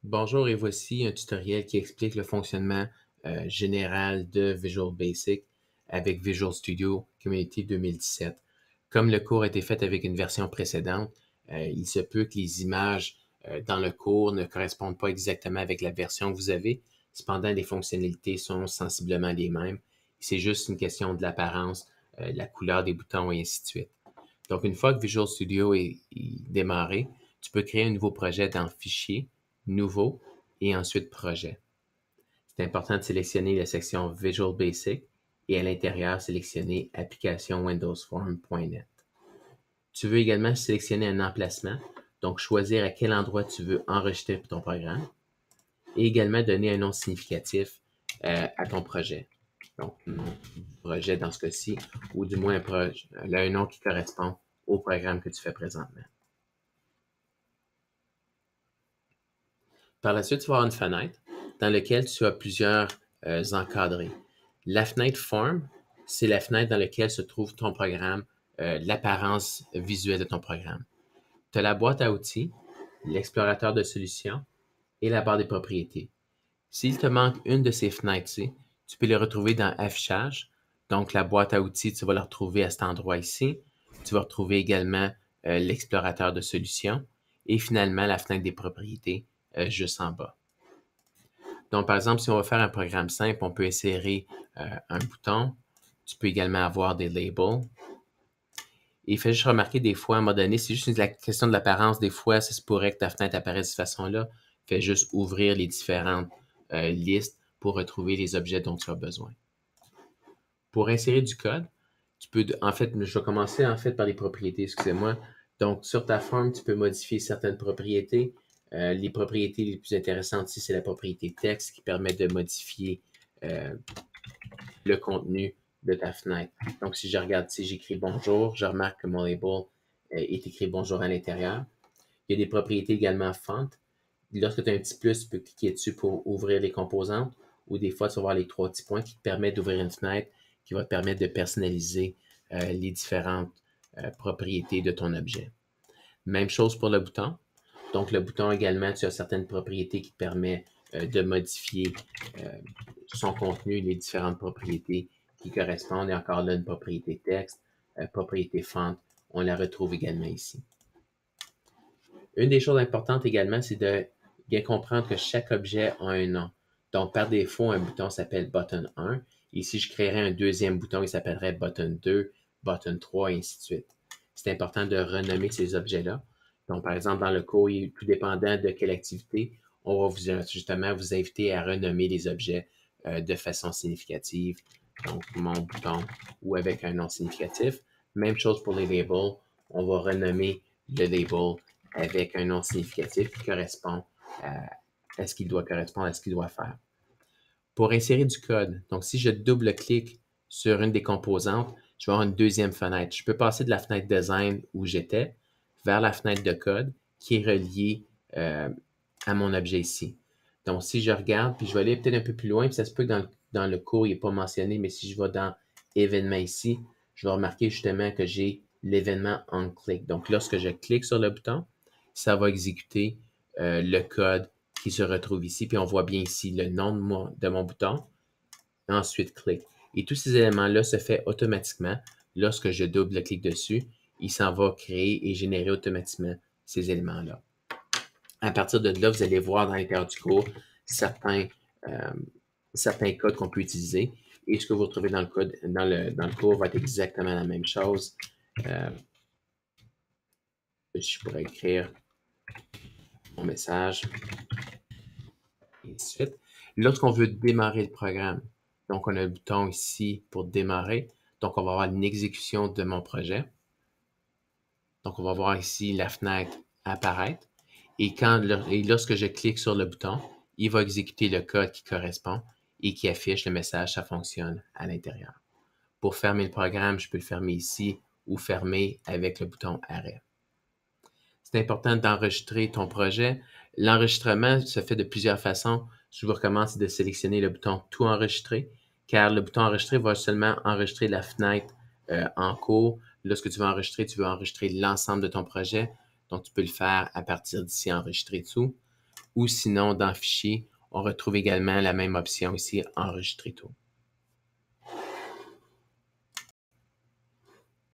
Bonjour et voici un tutoriel qui explique le fonctionnement général de Visual Basic avec Visual Studio Community 2017. Comme le cours a été fait avec une version précédente, il se peut que les images dans le cours ne correspondent pas exactement avec la version que vous avez. Cependant, les fonctionnalités sont sensiblement les mêmes. C'est juste une question de l'apparence, la couleur des boutons et ainsi de suite. Donc, une fois que Visual Studio est démarré, tu peux créer un nouveau projet dans Fichier, Nouveau et ensuite Projet. C'est important de sélectionner la section Visual Basic et à l'intérieur, sélectionner Application Windows Form.net. Tu veux également sélectionner un emplacement, donc choisir à quel endroit tu veux enregistrer ton programme et également donner un nom significatif à ton projet. Donc, projet dans ce cas-ci, ou du moins un nom qui correspond au programme que tu fais présentement. Par la suite, tu vas avoir une fenêtre dans laquelle tu as plusieurs encadrés. La fenêtre Form, c'est la fenêtre dans laquelle se trouve ton programme, l'apparence visuelle de ton programme. Tu as la boîte à outils, l'explorateur de solutions et la barre des propriétés. S'il te manque une de ces fenêtres-ci, tu peux les retrouver dans Affichage. Donc, la boîte à outils, tu vas la retrouver à cet endroit ici. Tu vas retrouver également l'explorateur de solutions et finalement la fenêtre des propriétés juste en bas. Donc, par exemple, si on va faire un programme simple, on peut insérer un bouton. Tu peux également avoir des labels. Et il fait juste remarquer des fois, à un moment donné, c'est juste la question de l'apparence. Des fois, ça se pourrait que ta fenêtre apparaisse de cette façon-là. Fais juste ouvrir les différentes listes pour retrouver les objets dont tu as besoin. Pour insérer du code, tu peux, en fait, je vais commencer en fait par les propriétés, excusez-moi. Donc, sur ta forme, tu peux modifier certaines propriétés. Les propriétés les plus intéressantes ici, c'est la propriété texte qui permet de modifier le contenu de ta fenêtre. Donc, si je regarde ici, j'écris bonjour, je remarque que mon label est écrit bonjour à l'intérieur. Il y a des propriétés également font. Lorsque tu as un petit plus, tu peux cliquer dessus pour ouvrir les composantes ou des fois, tu vas voir les trois petits points qui te permettent d'ouvrir une fenêtre qui va te permettre de personnaliser les différentes propriétés de ton objet. Même chose pour le bouton. Donc, le bouton également, tu as certaines propriétés qui te permettent de modifier son contenu, les différentes propriétés qui correspondent. Et encore là, une propriété texte, propriété font, on la retrouve également ici. Une des choses importantes également, c'est de bien comprendre que chaque objet a un nom. Donc, par défaut, un bouton s'appelle button 1. Ici, je créerais un deuxième bouton, il s'appellerait button 2, button 3, et ainsi de suite. C'est important de renommer ces objets-là. Donc, par exemple, dans le cours, tout dépendant de quelle activité, on va justement vous inviter à renommer les objets de façon significative. Donc, mon bouton ou avec un nom significatif. Même chose pour les labels. On va renommer le label avec un nom significatif qui correspond à ce qu'il doit correspondre à ce qu'il doit faire. Pour insérer du code, donc si je double-clique sur une des composantes, je vais avoir une deuxième fenêtre. Je peux passer de la fenêtre design où j'étais vers la fenêtre de code qui est reliée à mon objet ici. Donc, si je regarde, puis je vais aller peut-être un peu plus loin, puis ça se peut que dans le cours, il n'est pas mentionné, mais si je vais dans événements ici, je vais remarquer justement que j'ai l'événement onClick. Donc, lorsque je clique sur le bouton, ça va exécuter le code qui se retrouve ici. Puis on voit bien ici le nom de mon bouton. Ensuite, clic. Et tous ces éléments-là se font automatiquement. Lorsque je double-clique dessus, il s'en va créer et générer automatiquement ces éléments-là. À partir de là, vous allez voir dans l'intérieur du cours certains codes qu'on peut utiliser. Et ce que vous retrouvez dans le cours va être exactement la même chose. Je pourrais écrire mon message. Et ainsi de suite. Lorsqu'on veut démarrer le programme, donc on a le bouton ici pour démarrer. Donc, on va avoir une exécution de mon projet. Donc, on va voir ici la fenêtre apparaître. Et lorsque je clique sur le bouton, il va exécuter le code qui correspond et qui affiche le message, ça fonctionne à l'intérieur. Pour fermer le programme, je peux le fermer ici ou fermer avec le bouton arrêt. C'est important d'enregistrer ton projet. L'enregistrement se fait de plusieurs façons. Je vous recommande de sélectionner le bouton Tout enregistrer, car le bouton Enregistrer va seulement enregistrer la fenêtre en cours. Lorsque tu veux enregistrer l'ensemble de ton projet. Donc, tu peux le faire à partir d'ici, enregistrer dessous. ou sinon dans Fichier, on retrouve également la même option ici, Enregistrer tout.